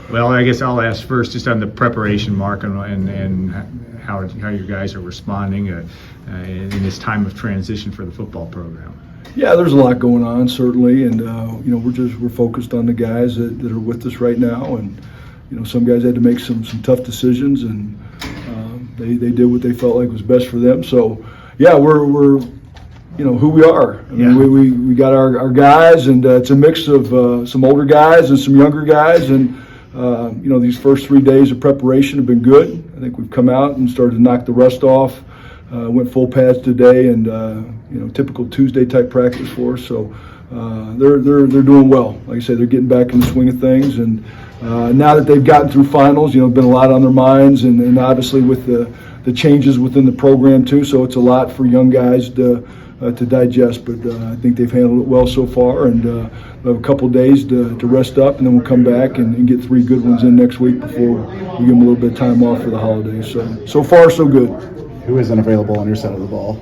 Well, I guess I'll ask first just on the preparation, Mark, and how your guys are responding in this time of transition for the football program. Yeah, there's a lot going on certainly, and we're focused on the guys that are with us right now, and some guys had to make some tough decisions, and they did what they felt like was best for them. So yeah, we're who we are. I mean, we got our guys, and it's a mix of some older guys and some younger guys, and these first 3 days of preparation have been good. I think we've come out and started to knock the rust off. Went full pads today, and typical Tuesday type practice for us. So they're doing well. Like I say, they're getting back in the swing of things, and now that they've gotten through finals, been a lot on their minds, and obviously with the changes within the program too. So it's a lot for young guys to digest, but I think they've handled it well so far, and we'll have a couple of days to rest up, and then we'll come back and get 3 good ones in next week before we give them a little bit of time off for the holidays. So far, so good. Who isn't available on your side of the ball?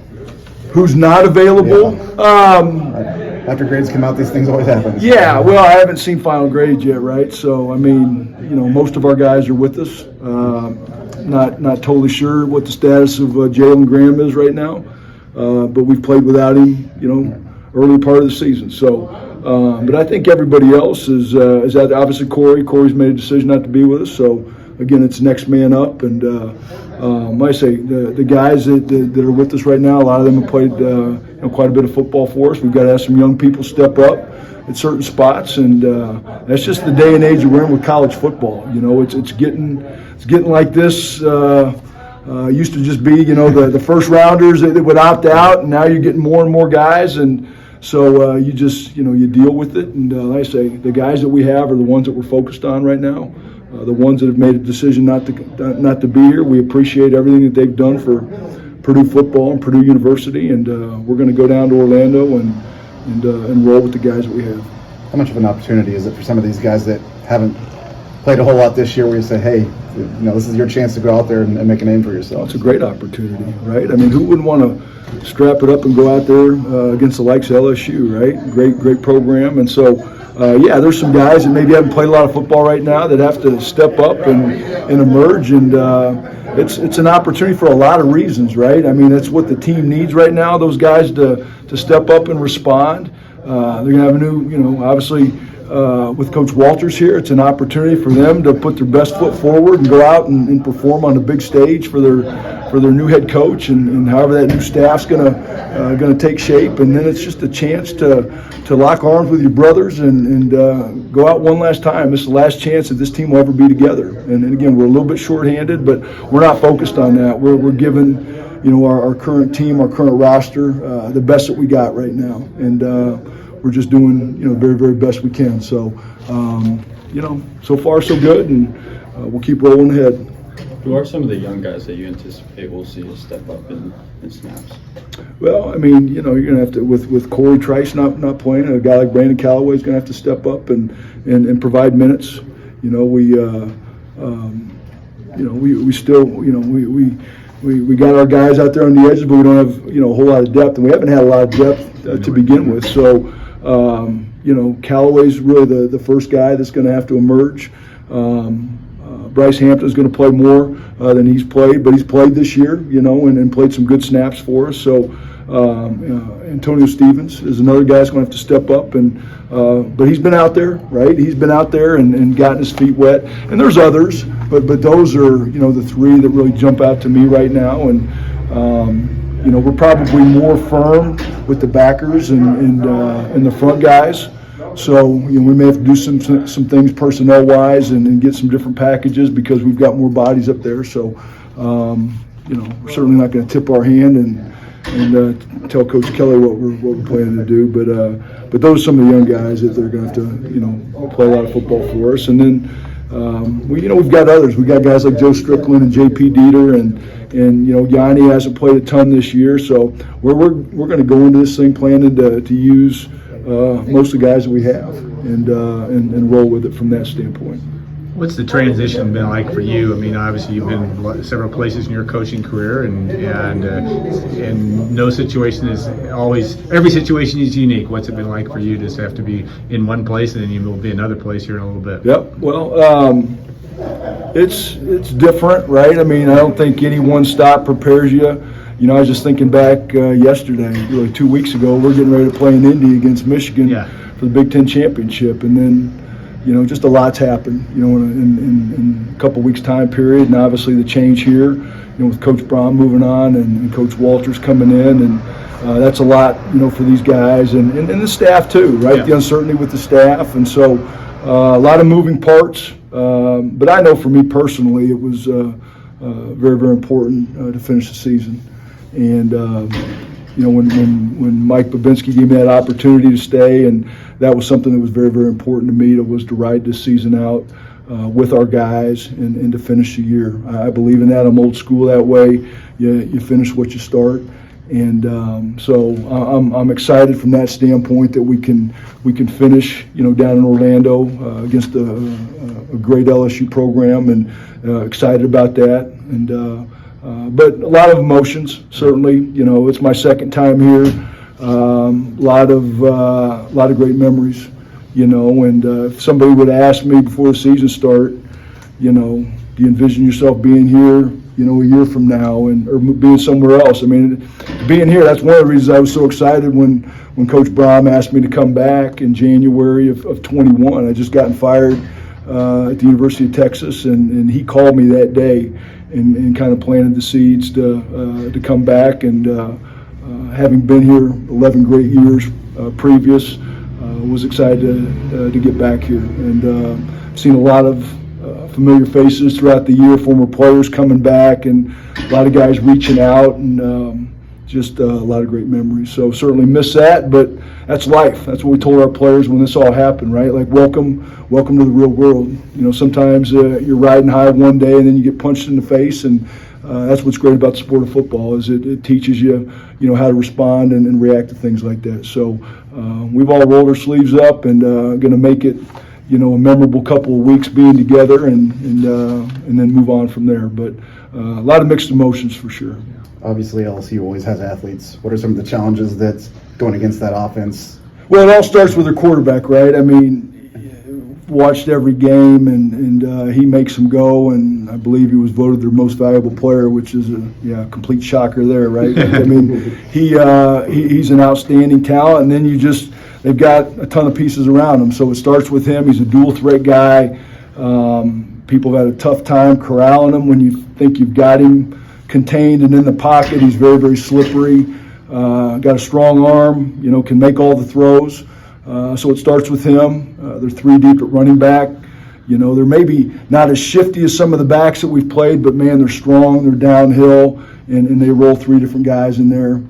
Who's not available? Yeah. After grades come out, these things always happen. Yeah, well, I haven't seen final grades yet, right? So, I mean, most of our guys are with us. Not totally sure what the status of Jalen Graham is right now, but we've played without him, early part of the season. So, but I think everybody else is out there. Obviously, Corey's made a decision not to be with us, so. Again, it's next man up, and I say the guys that are with us right now, a lot of them have played quite a bit of football for us. We've got to have some young people step up at certain spots, and that's just the day and age that we're in with college football. It's getting like this. Used to just be the first rounders that would opt out, and now you're getting more and more guys, and so you just you deal with it. And like I say, the guys that we have are the ones that we're focused on right now. The ones that have made a decision not to be here, we appreciate everything that they've done for Purdue football and Purdue University, and we're going to go down to Orlando and roll with the guys that we have. How much of an opportunity is it for some of these guys that haven't played a whole lot this year, where you say, hey, this is your chance to go out there and make a name for yourself? It's a great opportunity, right? I mean, who wouldn't want to strap it up and go out there against the likes of LSU, right? Great program, and so. There's some guys that maybe haven't played a lot of football right now that have to step up and emerge, and it's an opportunity for a lot of reasons, right? I mean, that's what the team needs right now, those guys to step up and respond. They're going to have a new, obviously with Coach Walters here, it's an opportunity for them to put their best foot forward and go out and perform on the big stage for their new head coach, and however that new staff's going to take shape. And then it's just a chance to lock arms with your brothers and go out one last time. This is the last chance that this team will ever be together. And again, we're a little bit shorthanded, but we're not focused on that. We're giving our current team, our current roster, the best that we got right now, and we're just doing very, very best we can. So so far so good, and we'll keep rolling ahead. Who are some of the young guys that you anticipate we'll see step up in snaps? Well, I mean, you're going to have to, with Corey Trice not playing, a guy like Brandon Callaway is going to have to step up and provide minutes. We still, we got our guys out there on the edges, but we don't have, a whole lot of depth, and we haven't had a lot of depth to begin with. So, Callaway's really the first guy that's going to have to emerge. Bryce Hampton's going to play more than he's played, but he's played this year, and played some good snaps for us. So Antonio Stevens is another guy that's going to have to step up, but he's been out there, right? He's been out there and gotten his feet wet. And there's others, but those are the 3 that really jump out to me right now. And we're probably more firm with the backers and the front guys. So we may have to do some things personnel-wise and get some different packages because we've got more bodies up there. So we're certainly not going to tip our hand and tell Coach Kelly what we're planning to do. But those are some of the young guys that they're going to have to play a lot of football for us. And then we've got others. We've got guys like Joe Strickland and J.P. Dieter and Yanni hasn't played a ton this year. So we're going to go into this thing planning to use most of the guys that we have and roll with it from that standpoint. What's the transition been like for you? I mean, obviously you've been several places in your coaching career, and no situation is always, every situation is unique. What's it been like for you to just have to be in one place and then you will be another place here in a little bit? Yep. Well, it's different, right? I mean, I don't think any one stop prepares you. You know, I was just thinking back yesterday, really 2 weeks ago, we're getting ready to play in Indy against Michigan for the Big Ten championship, and then, you know, just a lot's happened, you know, in a couple weeks time period, and obviously the change here, you know, with Coach Braun moving on and Coach Walters coming in, and that's a lot, you know, for these guys and the staff too, right? The uncertainty with the staff, and so a lot of moving parts. But I know for me personally, it was very, very important to finish the season. And you know, when Mike Babinski gave me that opportunity to stay, and that was something that was very, very important to me, to ride this season out with our guys and to finish the year. I believe in that. I'm old school that way. You finish what you start. And so I'm excited from that standpoint that we can finish, you know, down in Orlando against a great LSU program, and excited about that. And but a lot of emotions, certainly. You know, it's my second time here. A lot of great memories. You know, and if somebody would ask me before the season start, you know, do you envision yourself being here, you know, a year from now, or being somewhere else? I mean, being here, that's one of the reasons I was so excited when Coach Braun asked me to come back in January of 21. I just gotten fired at the University of Texas, and he called me that day and kind of planted the seeds to come back. And having been here 11 great years previous, was excited to get back here. And seen a lot of familiar faces throughout the year, former players coming back, and a lot of guys reaching out, and just a lot of great memories. So certainly miss that, but that's life. That's what we told our players when this all happened, right? Like, welcome to the real world. You know, sometimes you're riding high one day and then you get punched in the face, and that's what's great about the sport of football, is it teaches you, you know, how to respond and react to things like that. So we've all rolled our sleeves up and going to make it, you know, a memorable couple of weeks being together, and then move on from there. But a lot of mixed emotions for sure. Obviously, LSU always has athletes. What are some of the challenges that's going against that offense? Well, it all starts with their quarterback, right? I mean, watched every game, and he makes them go, and I believe he was voted their most valuable player, which is a complete shocker there, right? I mean, he's an outstanding talent, and then they've got a ton of pieces around him. So it starts with him. He's a dual threat guy. People have had a tough time corralling him when you think you've got him contained and in the pocket. He's very, very slippery. Got a strong arm, you know, can make all the throws. So it starts with him. They're 3 deep at running back. You know, they're maybe not as shifty as some of the backs that we've played, but man, they're strong, they're downhill, and they roll 3 different guys in there.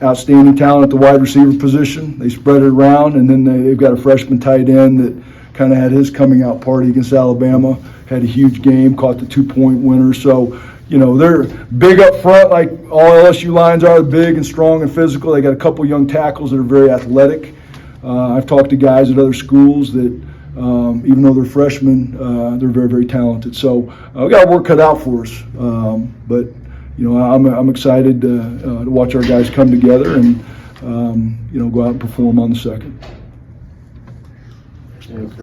Outstanding talent at the wide receiver position. They spread it around, and then they've got a freshman tight end that kind of had his coming out party against Alabama, had a huge game, caught the 2-point winner. So, you know, they're big up front, like all LSU lines are, big and strong and physical. They got a couple young tackles that are very athletic. I've talked to guys at other schools that, even though they're freshmen, they're very, very talented. So we got our work cut out for us. But you know, I'm excited to watch our guys come together and you know, go out and perform on the second.